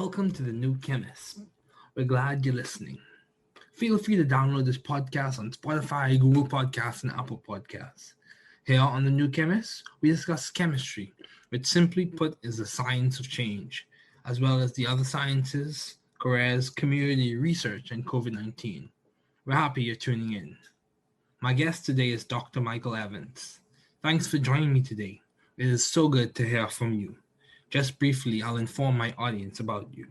welcome to the new Chemist. We're glad you're listening. Feel free to download this podcast on Spotify, Google Podcasts, and Apple Podcasts. Here on the new Chemist, we discuss chemistry, which simply put is the science of change, as well as the other sciences, careers, community research, and COVID 19. We're happy you're tuning in. My guest today is Dr. Michael Evans. Thanks for joining me today. It is so good to hear from you. Just briefly, I'll inform my audience about you.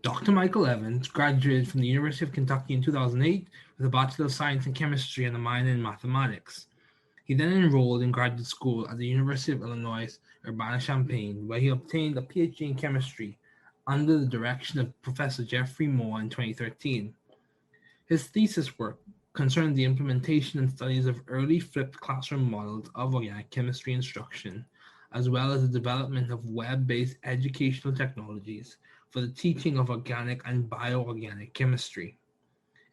Dr. Michael Evans graduated from the University of Kentucky in 2008 with a Bachelor of Science in Chemistry and a minor in Mathematics. He then enrolled in graduate school at the University of Illinois Urbana-Champaign, where he obtained a PhD in chemistry under the direction of Professor Jeffrey Moore in 2013. His thesis work concerned the implementation and studies of early flipped classroom models of organic chemistry instruction, as well as the development of web-based educational technologies for the teaching of organic and bioorganic chemistry.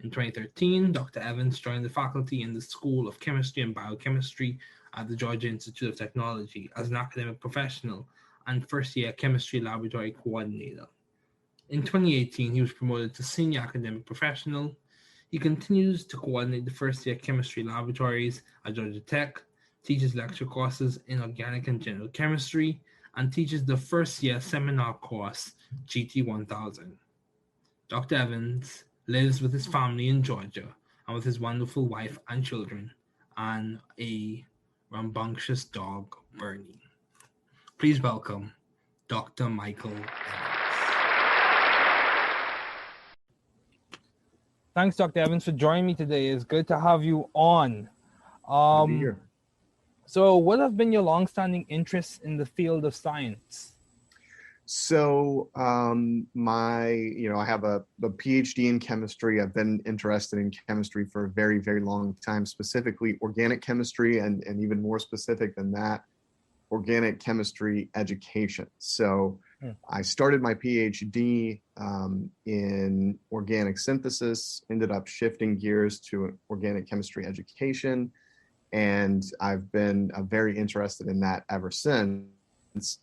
In 2013, Dr. Evans joined the faculty in the School of Chemistry and Biochemistry at the Georgia Institute of Technology as an academic professional and first-year chemistry laboratory coordinator. In 2018, he was promoted to senior academic professional. He continues to coordinate the first-year chemistry laboratories at Georgia Tech, teaches lecture courses in organic and general chemistry, and teaches the first-year seminar course, GT1000. Dr. Evans lives with his family in Georgia and with his wonderful wife and children and a rambunctious dog, Bernie. Please welcome Dr. Michael Evans. Thanks, Dr. Evans, for joining me today. It's good to have you on. Good to be here. So what have been your longstanding interests in the field of science? So I have a PhD in chemistry. I've been interested in chemistry for a very, very long time, specifically organic chemistry, and even more specific than that, organic chemistry education. So I started my PhD in organic synthesis, ended up shifting gears to organic chemistry education. And I've been very interested in that ever since.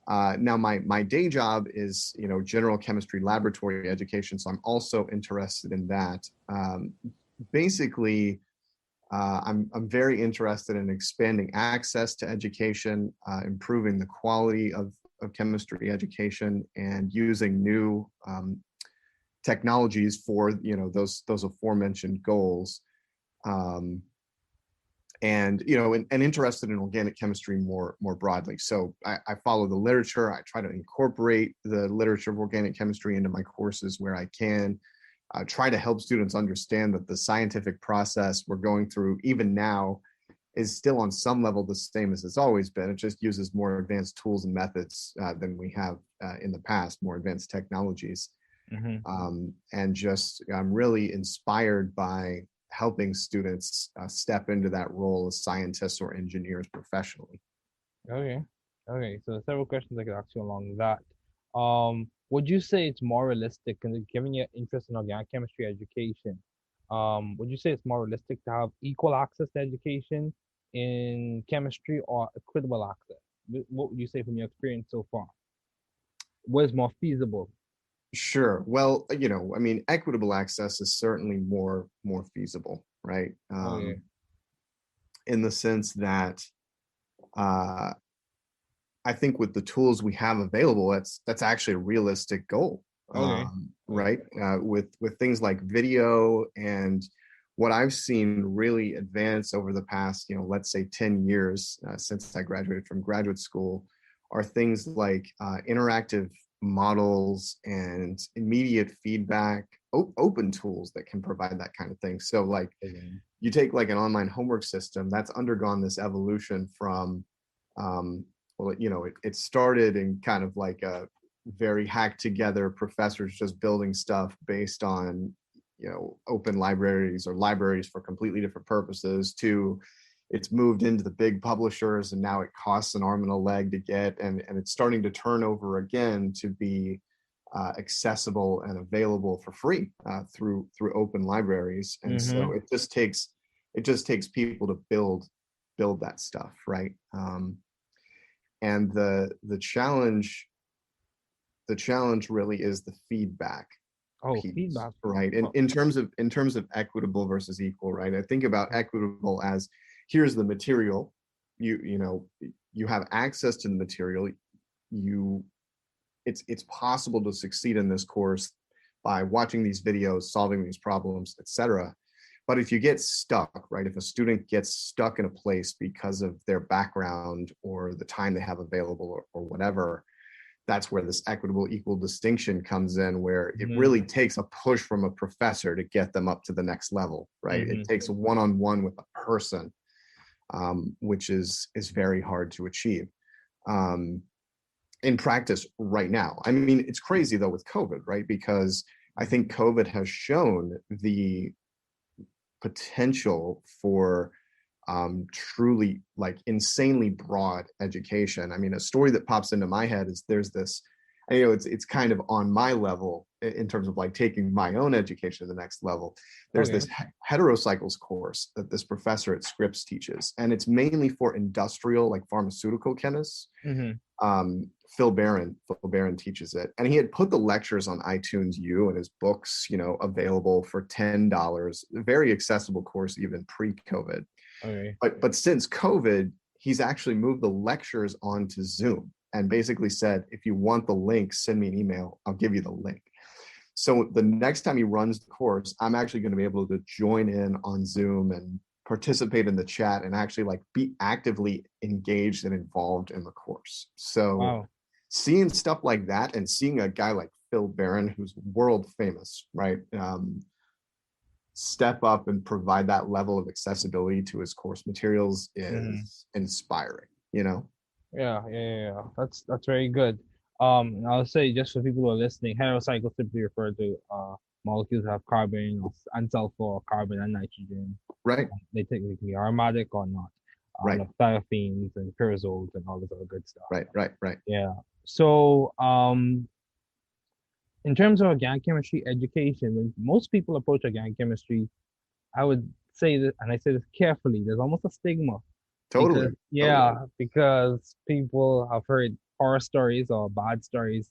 Now, my day job is, general chemistry laboratory education. So I'm also interested in that. Basically, I'm very interested in expanding access to education, improving the quality of chemistry education, and using new technologies for those aforementioned goals. And interested in organic chemistry more broadly. So I follow the literature. I try to incorporate the literature of organic chemistry into my courses where I can. Try to help students understand that the scientific process we're going through, even now, is still on some level the same as it's always been. It just uses more advanced tools and methods than we have in the past, more advanced technologies. Mm-hmm. And just I'm really inspired by helping students step into that role as scientists or engineers professionally. Okay. So several questions I could ask you along that. Would you say it's more realistic, given your interest in organic chemistry education, would you say it's more realistic to have equal access to education in chemistry or equitable access? What would you say from your experience so far? What is more feasible? Sure. Well, equitable access is certainly more feasible, right? In the sense that I think with the tools we have available, that's actually a realistic goal, right? With things like video and what I've seen really advance over the past, let's say 10 years since I graduated from graduate school, are things like interactive models and immediate feedback, open tools that can provide that kind of thing. So like you take like an online homework system that's undergone this evolution from, it started in kind of like a very hacked together professors just building stuff based on, open libraries or libraries for completely different purposes, to it's moved into the big publishers, and now it costs an arm and a leg to get, and it's starting to turn over again to be accessible and available for free through open libraries. And so it just takes people to build that stuff, right? And the challenge the challenge really is the feedback Oh, piece, feedback. right? And Oh, in terms of equitable versus equal, right? I think about equitable as here's the material, you have access to the material, you it's possible to succeed in this course by watching these videos, solving these problems, etc. But if you get stuck, right, if a student gets stuck in a place because of their background or the time they have available or whatever, that's where this equitable equal distinction comes in, where it really takes a push from a professor to get them up to the next level, right? It takes a one-on-one with a person, which is very hard to achieve in practice right now. I mean, it's crazy though with COVID, right? Because I think COVID has shown the potential for truly like insanely broad education. I mean, a story that pops into my head is there's this, it's kind of on my level in terms of like taking my own education to the next level. There's this heterocycles course that this professor at Scripps teaches, and it's mainly for industrial, like pharmaceutical chemists. Phil Barron teaches it, and he had put the lectures on iTunes U and his books, available for $10. Very accessible course even pre-COVID. Okay. But since COVID, he's actually moved the lectures onto Zoom and basically said, if you want the link, send me an email. I'll give you the link. So the next time he runs the course, I'm actually going to be able to join in on Zoom and participate in the chat and actually like be actively engaged and involved in the course. So seeing stuff like that and seeing a guy like Phil Barron, who's world famous, right? Step up and provide that level of accessibility to his course materials is inspiring, Yeah. That's very good. I'll say just for people who are listening, heterocycles typically refer to molecules that have carbon and sulfur, or carbon and nitrogen. Right. They technically are aromatic or not. Right. Like thiophene and pyrazoles and all this other good stuff. Right. Yeah. So in terms of organic chemistry education, when most people approach organic chemistry, I would say that, and I say this carefully, there's almost a stigma. Totally. Because people have heard horror stories or bad stories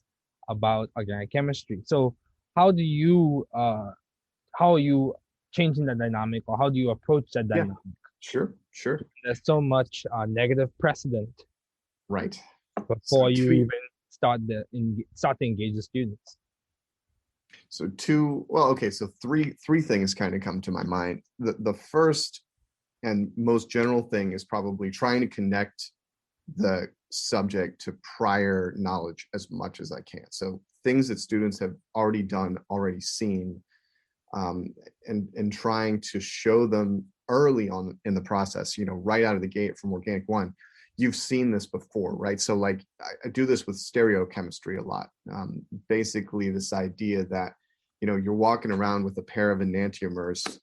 about organic chemistry. So how are you changing the dynamic, or how do you approach that dynamic? Sure. There's so much negative precedent. Right. Before you even start to engage the students. So three things kind of come to my mind. The first and most general thing is probably trying to connect the subject to prior knowledge as much as I can. So things that students have already done, already seen, and trying to show them early on in the process, right out of the gate from Organic 1. You've seen this before, right? So like I do this with stereochemistry a lot. Basically this idea that, you're walking around with a pair of enantiomers,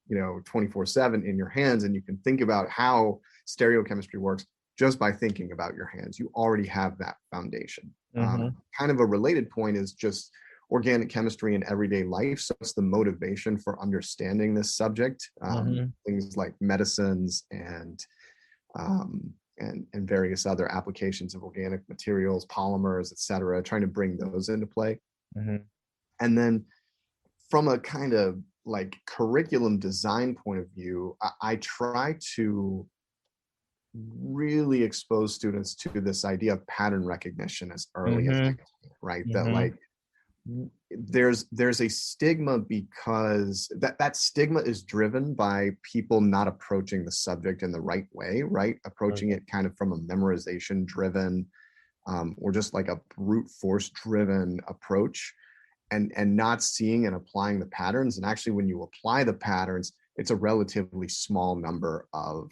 24/7 in your hands, and you can think about how stereochemistry works just by thinking about your hands. You already have that foundation. Kind of a related point is just organic chemistry in everyday life. So it's the motivation for understanding this subject, things like medicines and various other applications of organic materials, polymers, et cetera, trying to bring those into play. And then from a kind of like curriculum design point of view, I try to really expose students to this idea of pattern recognition as early as I can, right? That like there's a stigma because that stigma is driven by people not approaching the subject in the right way, right? Approaching it kind of from a memorization driven or just like a brute force driven approach, and not seeing and applying the patterns. And actually when you apply the patterns, it's a relatively small number of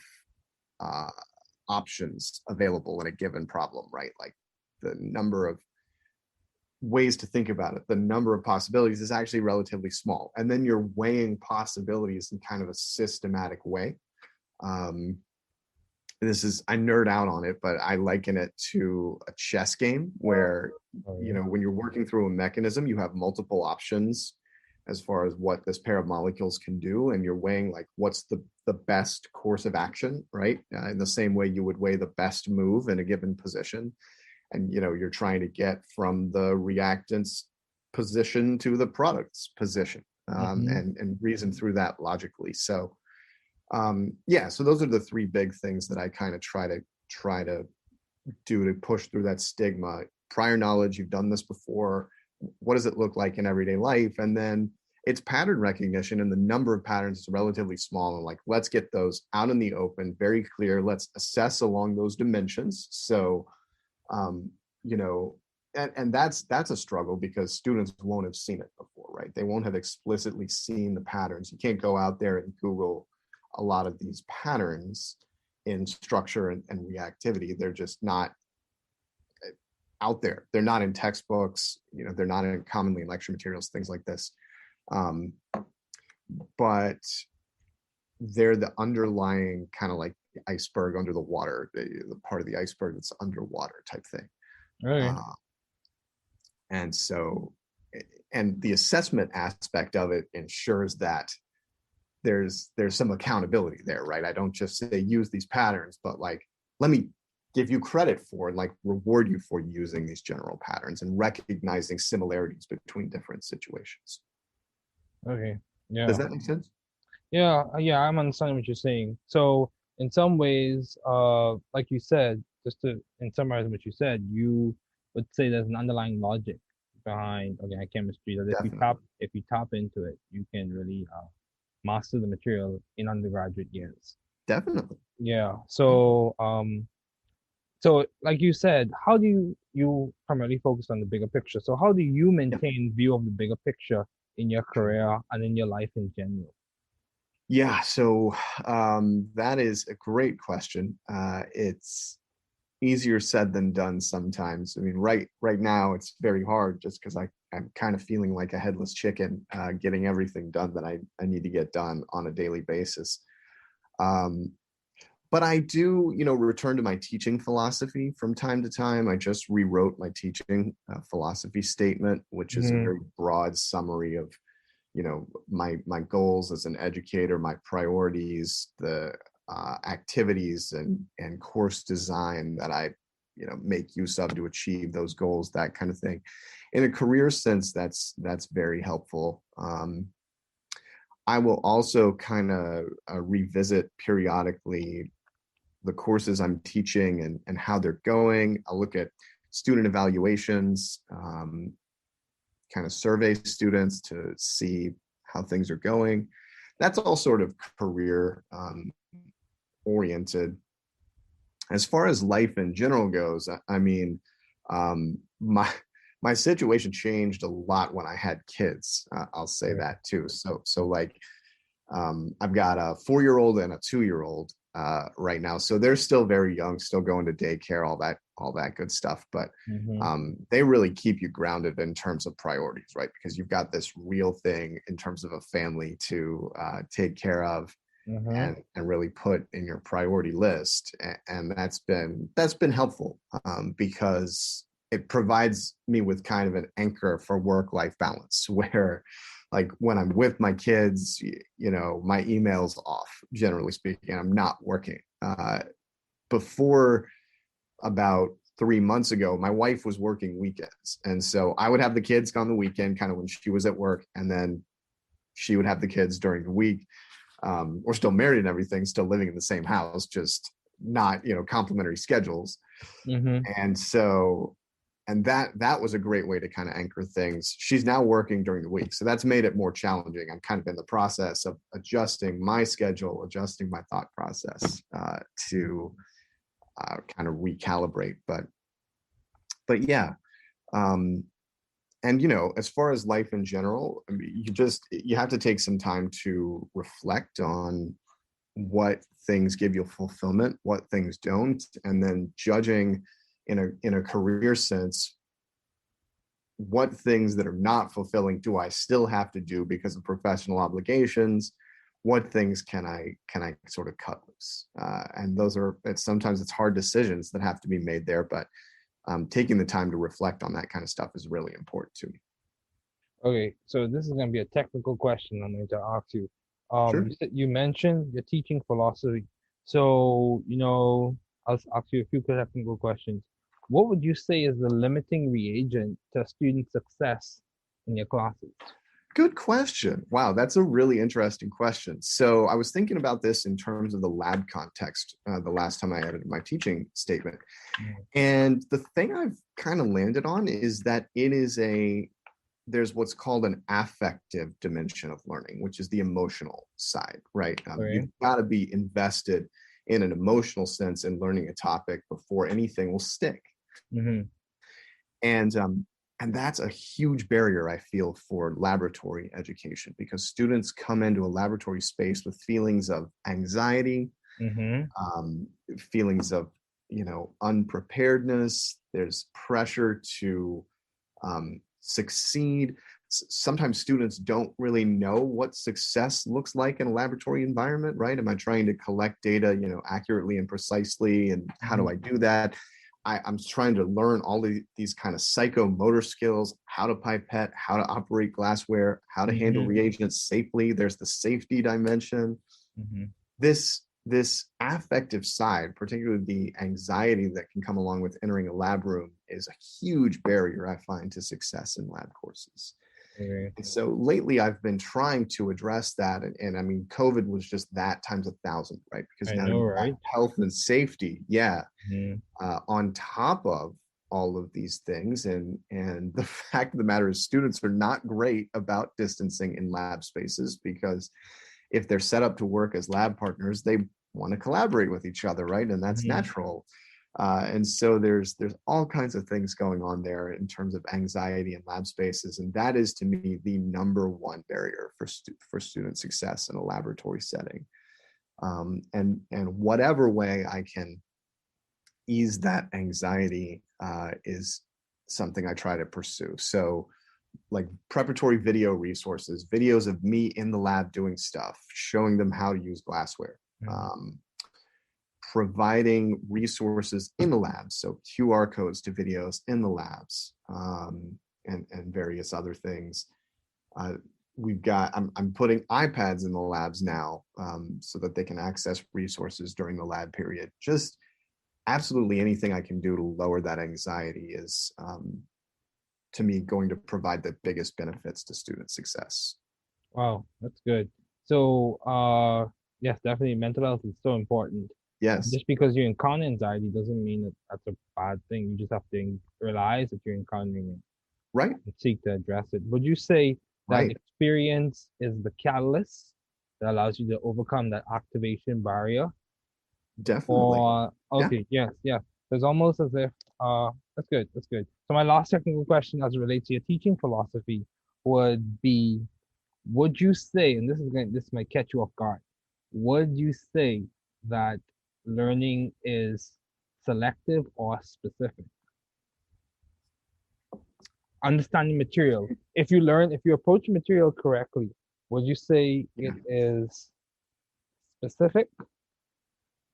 options available in a given problem, right? Like the number of ways to think about it, the number of possibilities is actually relatively small. And then you're weighing possibilities in kind of a systematic way. I nerd out on it, but I liken it to a chess game where, when you're working through a mechanism, you have multiple options as far as what this pair of molecules can do. And you're weighing like, what's the best course of action, right? In the same way you would weigh the best move in a given position. and you're trying to get from the reactant's position to the product's position, and reason through that logically. So yeah, so those are the three big things that I kind of try to do to push through that stigma. Prior knowledge, you've done this before, what does it look like in everyday life? And then it's pattern recognition, and the number of patterns is relatively small, and like, let's get those out in the open, very clear. Let's assess along those dimensions. So you know and that's a struggle, because students won't have seen it before, right? They won't have explicitly seen the patterns. You can't go out there and Google a lot of these patterns in structure and reactivity. They're just not out there. They're not in textbooks, they're not in commonly in lecture materials, things like this. But they're the underlying kind of like the iceberg under the water, the part of the iceberg that's underwater type thing. Right. And so, and the assessment aspect of it ensures that there's some accountability there, right? I don't just say use these patterns, but like, let me give you credit for and like reward you for using these general patterns and recognizing similarities between different situations. Okay. Yeah. Does that make sense? Yeah. Yeah. I'm understanding what you're saying. So in some ways, like you said, just to in summarize what you said, you would say there's an underlying logic behind organic chemistry that Definitely. if you tap into it, you can really master the material in undergraduate years. Definitely. Yeah. So like you said, how do you primarily focus on the bigger picture? So how do you Yeah. maintain view of the bigger picture in your career and in your life in general? Yeah, so that is a great question. It's easier said than done sometimes. I mean, right now it's very hard, just because I'm kind of feeling like a headless chicken, getting everything done that I need to get done on a daily basis. But I do, return to my teaching philosophy from time to time. I just rewrote my teaching philosophy statement, which is a Mm-hmm. very broad summary of my goals as an educator, my priorities, the activities and course design that I make use of to achieve those goals, that kind of thing. In a career sense, that's very helpful. I will also kind of revisit periodically the courses I'm teaching and how they're going. I'll look at student evaluations, kind of survey students to see how things are going. That's all sort of career oriented. As far as life in general goes, I mean, my situation changed a lot when I had kids. I'll say Right. that too. So like, I've got a 4-year-old and a 2-year-old right now, so they're still very young, still going to daycare, all that good stuff. But Mm-hmm. they really keep you grounded in terms of priorities, right? Because you've got this real thing in terms of a family to take care of Mm-hmm. and really put in your priority list, and that's been helpful, because it provides me with kind of an anchor for work-life balance where like when I'm with my kids, my email's off, generally speaking. I'm not working. Before about 3 months ago, my wife was working weekends. And so I would have the kids on the weekend, kind of when she was at work, and then she would have the kids during the week. We're still married and everything, still living in the same house, just not, complementary schedules. Mm-hmm. And so, and that was a great way to kind of anchor things. She's now working during the week, so that's made it more challenging. I'm kind of in the process of adjusting my schedule, adjusting my thought process to kind of recalibrate. But yeah, um, and as far as life in general, I mean, you have to take some time to reflect on what things give you fulfillment, what things don't, and then judging in a career sense, what things that are not fulfilling do I still have to do because of professional obligations? What things can I sort of cut loose? And those are sometimes it's hard decisions that have to be made there, but taking the time to reflect on that kind of stuff is really important to me. Okay, so this is going to be a technical question I'm going to ask you. Sure. You mentioned you're teaching philosophy. So, I'll ask you a few technical questions. what would you say is the limiting reagent to student success in your classes? Good question. Wow, that's a really interesting question. So I was thinking about this in terms of the lab context the last time I edited my teaching statement. And the thing I've kind of landed on is that there's what's called an affective dimension of learning, which is the emotional side, right? You've got to be invested in an emotional sense in learning a topic before anything will stick. Mm-hmm. And that's a huge barrier, I feel, for laboratory education, because students come into a laboratory space with feelings of anxiety, feelings of, unpreparedness. There's pressure to succeed. Sometimes students don't really know what success looks like in a laboratory environment, right? Am I trying to collect data, accurately and precisely? And how do I do that? I'm trying to learn all these kind of psychomotor skills, how to pipette, how to operate glassware, how to handle reagents safely. There's the safety dimension. This affective side, particularly the anxiety that can come along with entering a lab room, is a huge barrier, I find, to success in lab courses. And so lately I've been trying to address that. And I mean, COVID was just that times 1,000, right? Because now you have health and safety. Yeah. On top of all of these things. And the fact of the matter is students are not great about distancing in lab spaces, because if they're set up to work as lab partners, they want to collaborate with each other, right? And that's natural. And so there's all kinds of things going on there in terms of anxiety in lab spaces. And that is, to me, the number one barrier for student success in a laboratory setting. And whatever way I can ease that anxiety is something I try to pursue. So like preparatory video resources, videos of me in the lab doing stuff, showing them how to use glassware, providing resources in the labs, so QR codes to videos in the labs, and various other things. I'm putting iPads in the labs now, so that they can access resources during the lab period. Just absolutely anything I can do to lower that anxiety is, to me, going to provide the biggest benefits to student success. Wow, that's good. So, yes, definitely mental health is so important. Yes. Just because you encounter anxiety doesn't mean that that's a bad thing. You just have to realize that you're encountering it. Right. And seek to address it. Would you say that experience is the catalyst that allows you to overcome that activation barrier? Definitely. Or okay, yes. It's almost as if that's good. So my last technical question as it relates to your teaching philosophy would be, would you say, and this might catch you off guard, would you say that learning is selective or specific? Understanding material. If you approach material correctly, would you say it is specific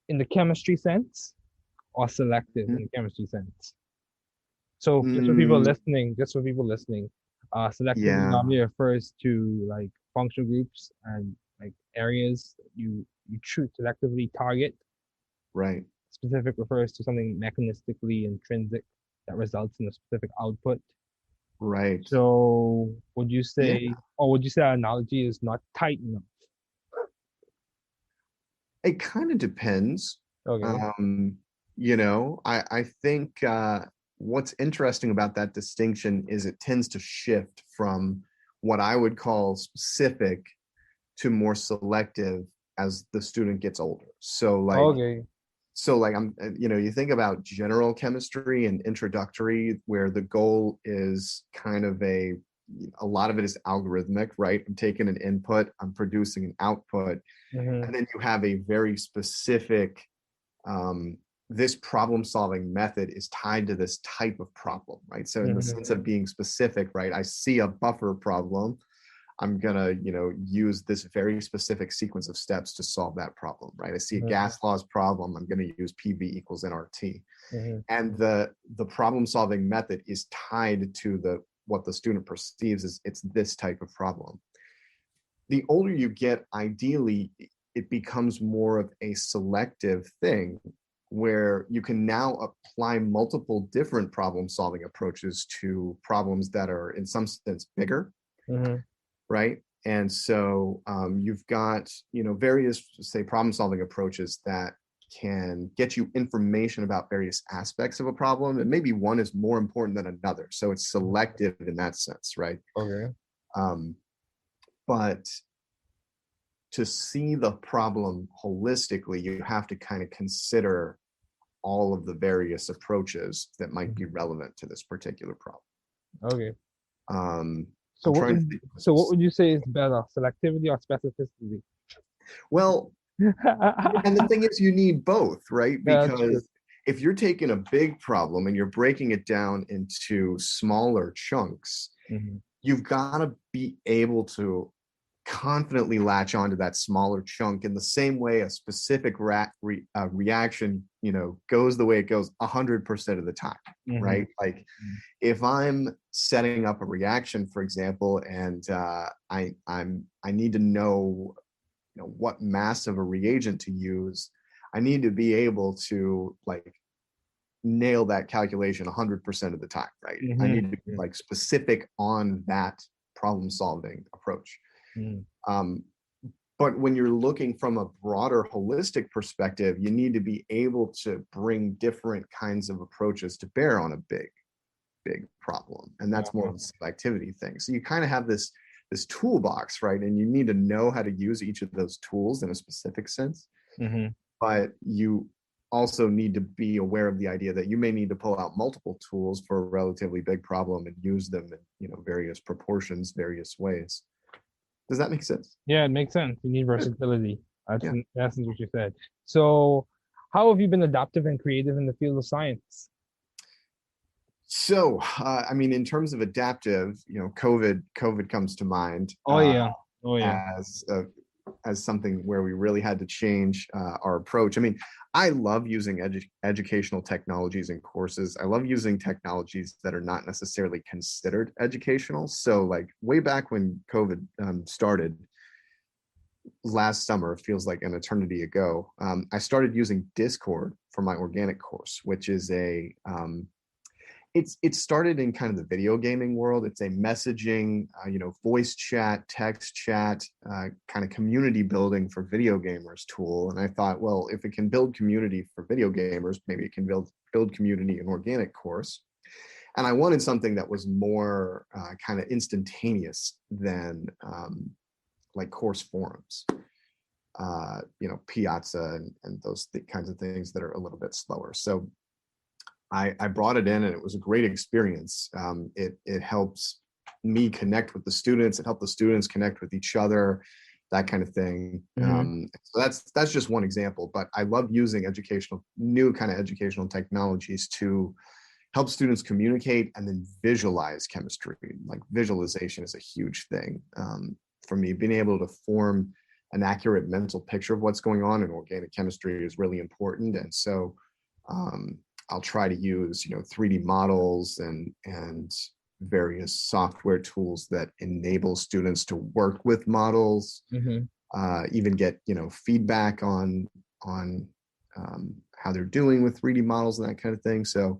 in the chemistry sense or selective in the chemistry sense? So just for people listening, selectively normally refers to like functional groups and like areas that you selectively target. Right. Specific refers to something mechanistically intrinsic that results in a specific output. Right. So would you say that analogy is not tight enough? It kind of depends. Okay. I think what's interesting about that distinction is it tends to shift from what I would call specific to more selective as the student gets older. So you think about general chemistry and introductory, where the goal is kind of a lot of it is algorithmic, right? I'm taking an input, I'm producing an output. And then you have a very specific, this problem solving method is tied to this type of problem, right? So in the sense of being specific, right? I see a buffer problem. I'm gonna, use this very specific sequence of steps to solve that problem, right? I see a gas laws problem. I'm gonna use PV equals nRT. And the problem solving method is tied to what the student perceives as it's this type of problem. The older you get, ideally, it becomes more of a selective thing, where you can now apply multiple different problem solving approaches to problems that are in some sense bigger, right? And so you've got, various, say, problem solving approaches that can get you information about various aspects of a problem, and maybe one is more important than another, so it's selective in that sense, right? Okay. But to see the problem holistically, you have to kind of consider all of the various approaches that might be relevant to this particular problem. Okay. Um, So I'm what trying to would, think. so what would you say is better, selectivity or specificity? Well, and the thing is, you need both, right? Yeah, that's true. Because if you're taking a big problem and you're breaking it down into smaller chunks, you've got to be able to confidently latch onto that smaller chunk in the same way a specific reaction, goes the way it goes 100% of the time, right? Like if I'm setting up a reaction, for example, and I need to know, what mass of a reagent to use, I need to be able to like nail that calculation 100% of the time, right? I need to be like specific on that problem solving approach. But when you're looking from a broader holistic perspective, you need to be able to bring different kinds of approaches to bear on a big problem, and that's more of a selectivity thing. So you kind of have this toolbox, right? And you need to know how to use each of those tools in a specific sense. But you also need to be aware of the idea that you may need to pull out multiple tools for a relatively big problem and use them in various proportions, various ways. Does that make sense? Yeah, it makes sense. You need versatility. That's in essence what you said. So how have you been adaptive and creative in the field of science? So, in terms of adaptive, COVID comes to mind. As something where we really had to change our approach. I love using educational technologies in courses. I love using technologies that are not necessarily considered educational. So like way back when COVID started last summer, it feels like an eternity ago, I started using Discord for my organic course, which is it started in kind of the video gaming world. It's a messaging, voice chat, text chat, kind of community building for video gamers tool. And I thought, well, if it can build community for video gamers, maybe it can build community in organic course. And I wanted something that was more kind of instantaneous than like course forums, Piazza and those kinds of things that are a little bit slower. So I brought it in, and it was a great experience. It helps me connect with the students. It helped the students connect with each other, that kind of thing. So that's just one example. But I love using new kind of educational technologies to help students communicate and then visualize chemistry. Like visualization is a huge thing for me. Being able to form an accurate mental picture of what's going on in organic chemistry is really important. And so I'll try to use 3D models and various software tools that enable students to work with models, even get feedback on how they're doing with 3D models and that kind of thing. So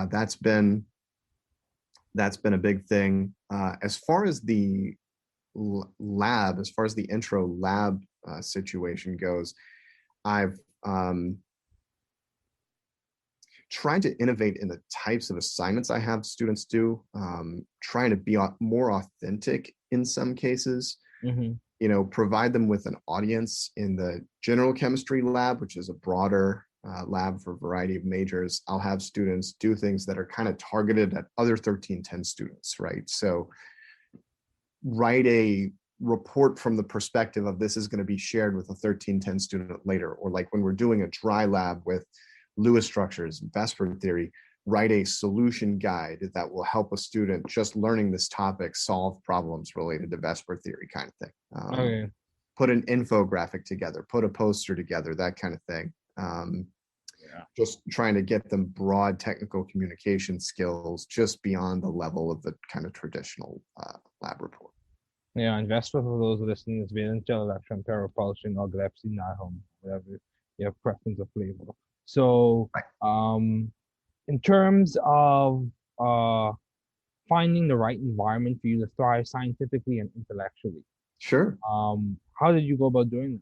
that's been a big thing. As far as the lab, as far as the intro lab situation goes, I've trying to innovate in the types of assignments I have students do, trying to be more authentic in some cases, provide them with an audience in the general chemistry lab, which is a broader lab for a variety of majors. I'll have students do things that are kind of targeted at other 1310 students, right? So write a report from the perspective of this is going to be shared with a 1310 student later, or like when we're doing a dry lab with Lewis structures and Vesper theory, write a solution guide that will help a student just learning this topic solve problems related to Vesper theory, kind of thing. Put an infographic together, put a poster together, that kind of thing. Just trying to get them broad technical communication skills just beyond the level of the kind of traditional lab report. Yeah, and Vesper, for those listening, is valence gel electron, pair propulsion, or Gillespie Nihon, whatever you have preference of flavor. So, Right. in terms of finding the right environment for you to thrive scientifically and intellectually, Sure. how did you go about doing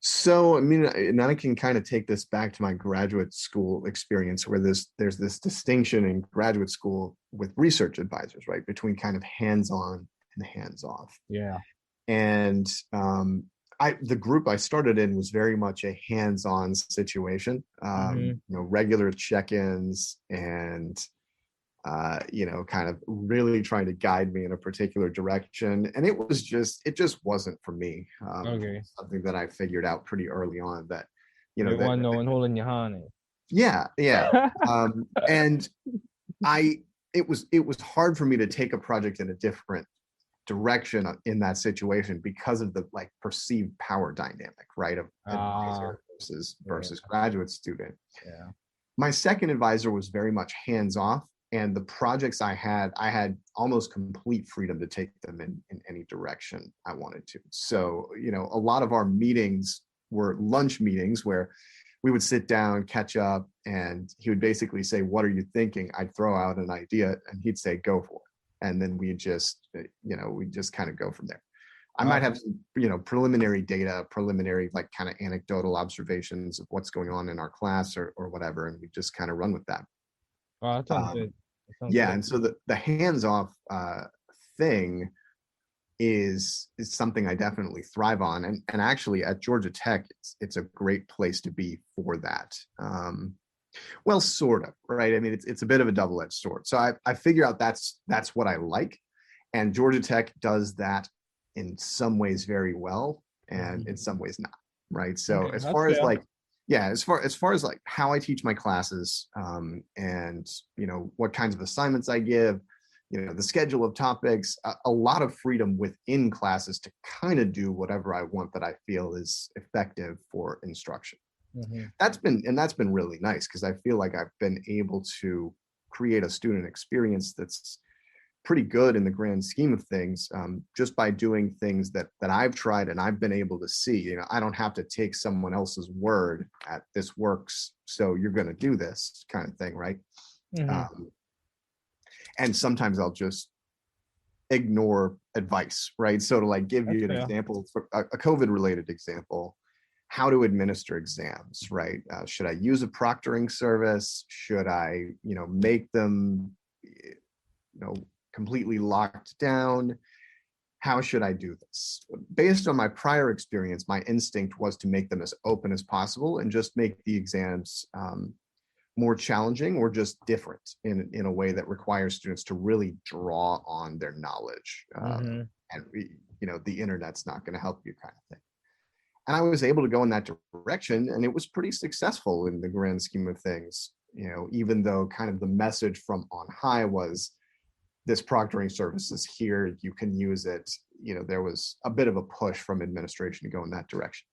So, I mean, and I can kind of take this back to my graduate school experience where there's this distinction in graduate school with research advisors, right, between kind of hands-on and hands-off. that? Yeah. And the group I started in was very much a hands-on situation, Mm-hmm. regular check-ins and kind of really trying to guide me in a particular direction. And it just wasn't for me. Okay. Something that I figured out pretty early on that, There that, wasn't no one holding your hand. yeah, yeah. And I, it was hard for me to take a project in a different direction in that situation because of the like perceived power dynamic, right? Of Ah, advisor versus yeah, graduate student. yeah. My second advisor was very much hands off, and the projects I had almost complete freedom to take them in any direction I wanted to. So, a lot of our meetings were lunch meetings where we would sit down, catch up, and he would basically say, "What are you thinking?" I'd throw out an idea, and he'd say, "Go for it." And then we just kind of go from there. I might Wow. have some, preliminary data, preliminary like kind of anecdotal observations of what's going on in our class or whatever, and we just kind of run with that. Wow, that sounds Um, good. That sounds yeah, good. and so the hands off thing is something I definitely thrive on, and actually at Georgia Tech, it's a great place to be for that. Well, sort of, right? I mean, it's a bit of a double edged sword. So I figure out that's what I like, and Georgia Tech does that in some ways very well, and in Mhm. some ways not, right? So Okay, as that's far as fair. like, yeah, as far as like how I teach my classes, and what kinds of assignments I give, the schedule of topics, a lot of freedom within classes to kind of do whatever I want that I feel is effective for instruction. Hmm. That's been really nice because I feel like I've been able to create a student experience that's pretty good in the grand scheme of things, just by doing things that I've tried and I've been able to see. I don't have to take someone else's word at this works, so you're going to do this kind of thing, right? Hmm. Um, and sometimes I'll just ignore advice, right? So to like give That's you an fair. example, a COVID related example, how to administer exams, right? Should I use a proctoring service? Should I, make them, completely locked down? How should I do this? Based on my prior experience, my instinct was to make them as open as possible and just make the exams more challenging or just different in a way that requires students to really draw on their knowledge. Hmm. And the internet's not going to help you, kind of thing. And I was able to go in that direction, and it was pretty successful in the grand scheme of things. Even though kind of the message from on high was this proctoring service is here, you can use it. There was a bit of a push from administration to go in that direction.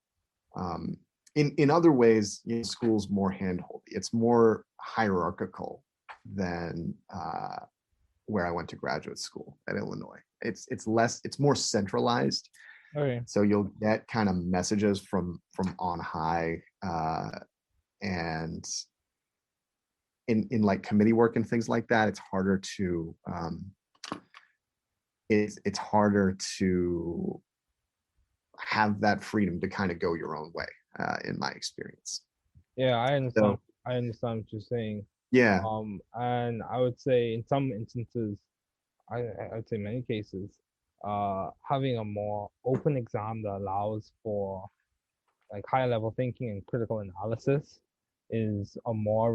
Um, in other ways, school's more handhold. It's more hierarchical than where I went to graduate school at Illinois. It's more centralized. Okay. So you'll get kind of messages from on high, and in like committee work and things like that, it's harder to have that freedom to kind of go your own way, in my experience. Yeah, I understand. So I understand what you're saying. yeah, And I would say in some instances, I'd say many cases, having a more open exam that allows for like higher level thinking and critical analysis is uh, a more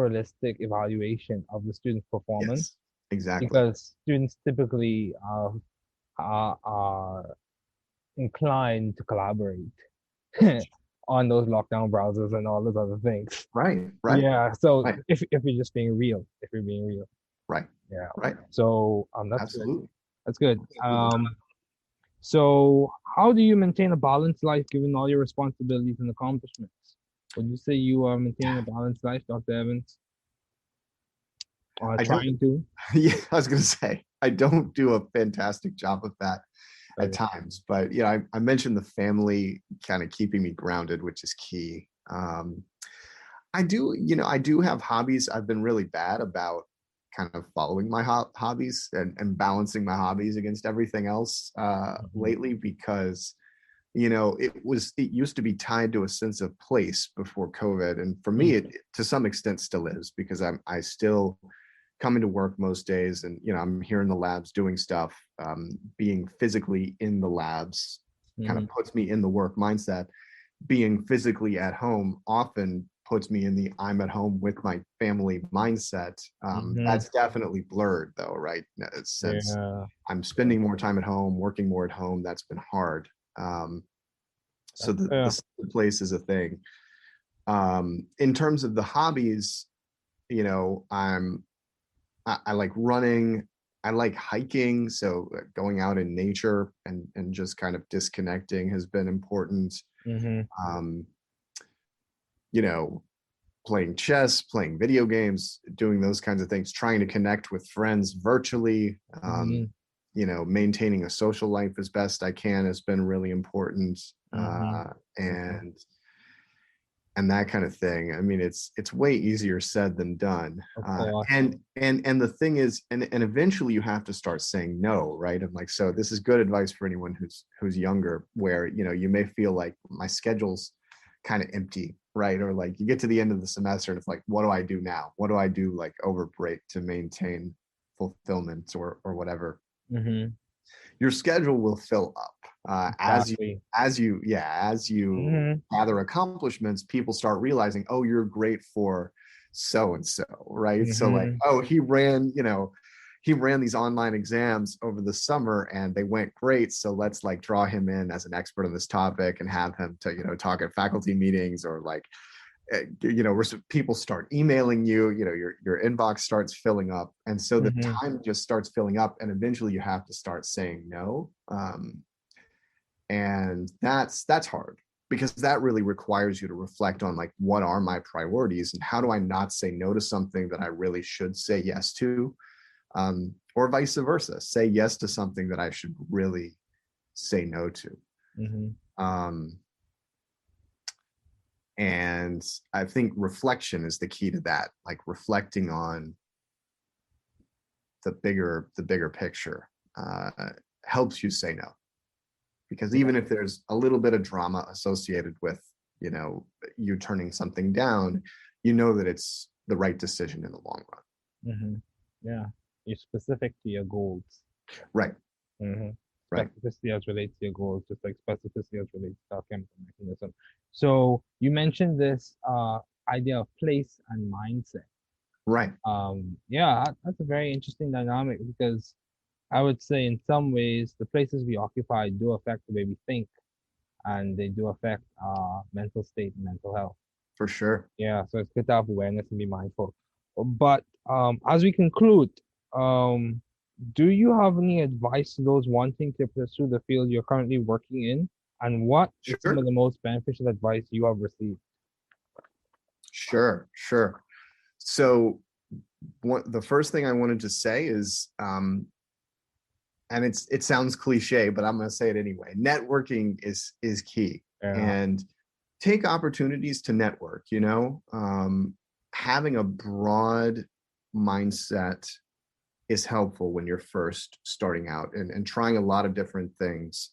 realistic evaluation of the student's performance yes, exactly. because students typically are inclined to collaborate on those lockdown browsers and all those other things. Right, right, Yeah. So right, if you're just being real, if you're being real, right, yeah. right. So that's good. Absolutely, That's good. absolutely. So how do you maintain a balanced life given all your responsibilities and accomplishments? Would you say you are maintaining a balanced life, Dr. Evans, or I don't. trying to? Yeah, I was going to say I don't do a fantastic job of that. at times. But yeah, I mentioned the family kind of keeping me grounded, which is key. I do have hobbies. I've been really bad about kind of following my hobbies and balancing my hobbies against everything else lately, because it used to be tied to a sense of place before COVID, and for me it to some extent still is, because I still come into work most days, and I'm here in the labs doing stuff. Being physically in the labs kind of puts me in the work mindset. Being physically at home often puts me in the I'm at home with my family mindset. That's definitely blurred though, right? Since I'm spending more time at home, working more at home, that's been hard. So the place is a thing. In terms of the hobbies, I like running. I like hiking. So going out in nature and just kind of disconnecting has been important. Playing chess, playing video games, doing those kinds of things, trying to connect with friends virtually, maintaining a social life as best I can has been really important. And that kind of thing. I mean, it's way easier said than done. And the thing is, and eventually you have to start saying no, right? And like, so this is good advice for anyone who's younger, where you may feel like my schedule's kind of empty, right? Or like you get to the end of the semester and it's like, what do I do now? What do I do like over break to maintain fulfillment or whatever? Your schedule will fill up as you gather accomplishments. People start realizing, oh, you're great for so and so, right? So like, oh, he ran these online exams over the summer and they went great, so let's like draw him in as an expert on this topic and have him to talk at faculty meetings, or like people start emailing you, your inbox starts filling up, and so the time just starts filling up, and eventually you have to start saying no. And that's hard, because that really requires you to reflect on like, what are my priorities and how do I not say no to something that I really should say yes to, or vice versa, say yes to something that I should really say no to. And I think reflection is the key to that, like reflecting on the bigger picture helps you say no, because even if there's a little bit of drama associated with you turning something down, that it's the right decision in the long run. You're specific to your goals, right? Right. Specificity as relates to your goals, just like specificity as relates to our chemical mechanism. So you mentioned this idea of place and mindset. Right. That's a very interesting dynamic, because I would say in some ways the places we occupy do affect the way we think, and they do affect our mental state and mental health. For sure. Yeah, so it's good to have awareness and be mindful. But as we conclude, do you have any advice to those wanting to pursue the field you're currently working in? And what is some of the most beneficial advice you have received? Sure. So the first thing I wanted to say is, and it sounds cliche, but I'm going to say it anyway. Networking is key, and take opportunities to network. Having a broad mindset is helpful when you're first starting out, and trying a lot of different things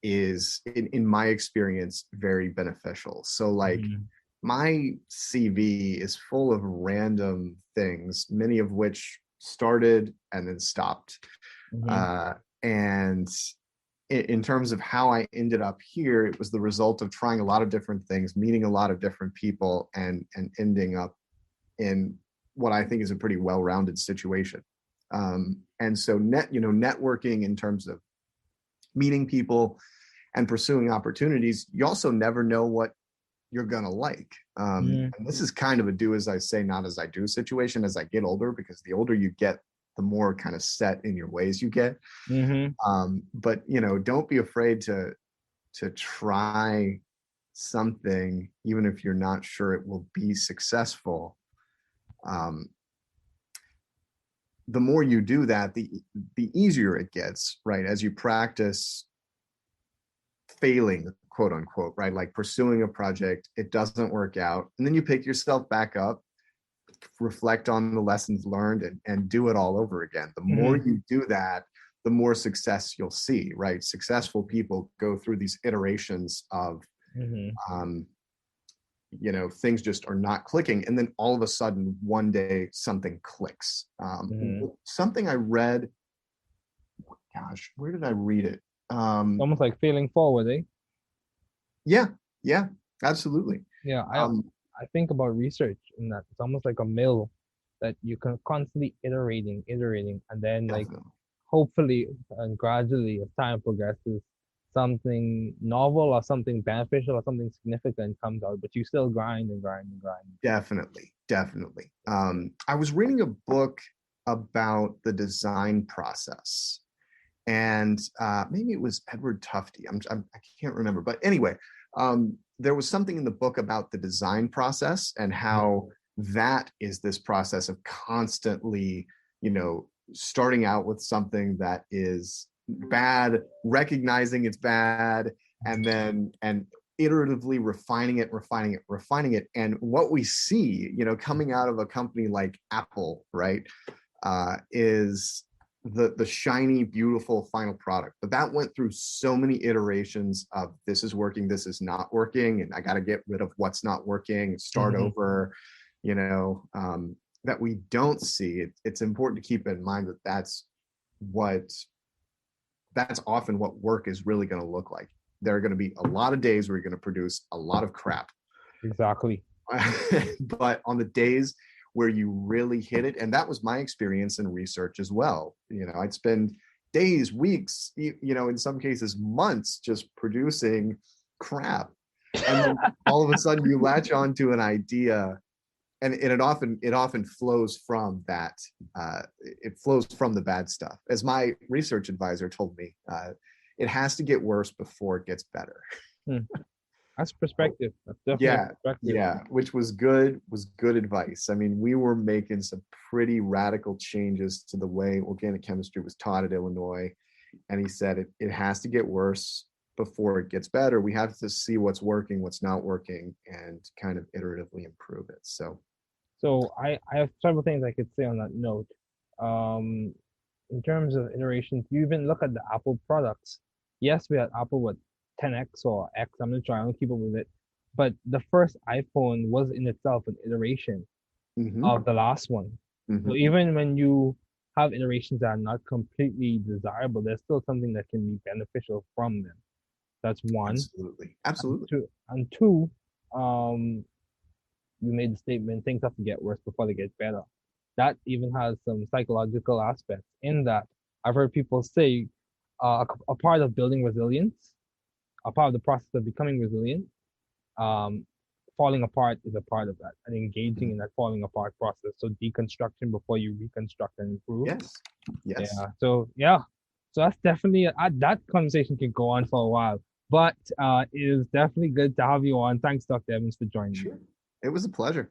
is, in my experience, very beneficial. So like my CV is full of random things, many of which started and then stopped. And in terms of how I ended up here, it was the result of trying a lot of different things, meeting a lot of different people, and ending up in what I think is a pretty well-rounded situation. And so networking in terms of meeting people and pursuing opportunities, you also never know what you're gonna like. And this is kind of a do as I say, not as I do situation as I get older, because the older you get, the more kind of set in your ways you get. But don't be afraid to try something, even if you're not sure it will be successful. the more you do that, the easier it gets, right? As you practice failing, quote unquote, right? Like pursuing a project, it doesn't work out. And then you pick yourself back up, reflect on the lessons learned, and do it all over again. The more you do that, the more success you'll see, right? Successful people go through these iterations of, things just are not clicking. And then all of a sudden, one day, something clicks. Something I read, gosh, where did I read it? Almost like failing forward, eh? Yeah, absolutely. Yeah, I think about research in that it's almost like a mill that you can constantly iterating, and then like Definitely. hopefully and gradually as time progresses, something novel or something beneficial or something significant comes out, but you still grind and grind and grind. Definitely. I was reading a book about the design process, and maybe it was Edward Tufte. I can't remember, but anyway, there was something in the book about the design process and how that is this process of constantly, starting out with something that is bad, recognizing it's bad, and then iteratively refining it. And what we see, coming out of a company like Apple, right, is the shiny, beautiful final product. But that went through so many iterations of this is working, this is not working, and I got to get rid of what's not working and start over, that we don't see. It's important to keep in mind that that's often what work is really going to look like. There are going to be a lot of days where you're going to produce a lot of crap. Exactly. But on the days where you really hit it, and that was my experience in research as well. I'd spend days, weeks, in some cases months just producing crap. And then all of a sudden you latch onto an idea, and it often flows from that. It flows from the bad stuff. As my research advisor told me, it has to get worse before it gets better. That's perspective. That's definitely perspective. Yeah, which was good advice. I mean, we were making some pretty radical changes to the way organic chemistry was taught at Illinois. And he said it has to get worse before it gets better. We have to see what's working, what's not working, and kind of iteratively improve it. So I have several things I could say on that note. In terms of iterations, you even look at the Apple products. Yes, we had Apple with 10x or X. I'm gonna try and keep up with it. But the first iPhone was in itself an iteration of the last one. So even when you have iterations that are not completely desirable, there's still something that can be beneficial from them. That's one. Absolutely. And two, you made the statement things have to get worse before they get better. That even has some psychological aspects in that I've heard people say a part of building resilience, a part of the process of becoming resilient, falling apart is a part of that, and engaging in that falling apart process. So deconstruction before you reconstruct and improve. Yes. Yeah. So that's definitely that conversation can go on for a while, but it is definitely good to have you on. Thanks, Dr. Evans, for joining me. It was a pleasure.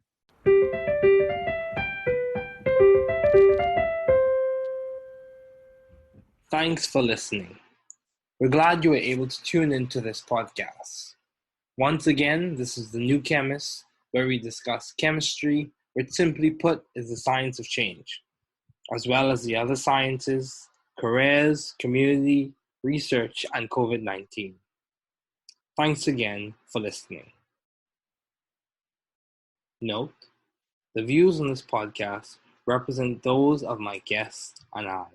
Thanks for listening. We're glad you were able to tune into this podcast. Once again, this is The New Chemist, where we discuss chemistry, which simply put is the science of change, as well as the other sciences, careers, community, research, and COVID-19. Thanks again for listening. Note, the views on this podcast represent those of my guests and I.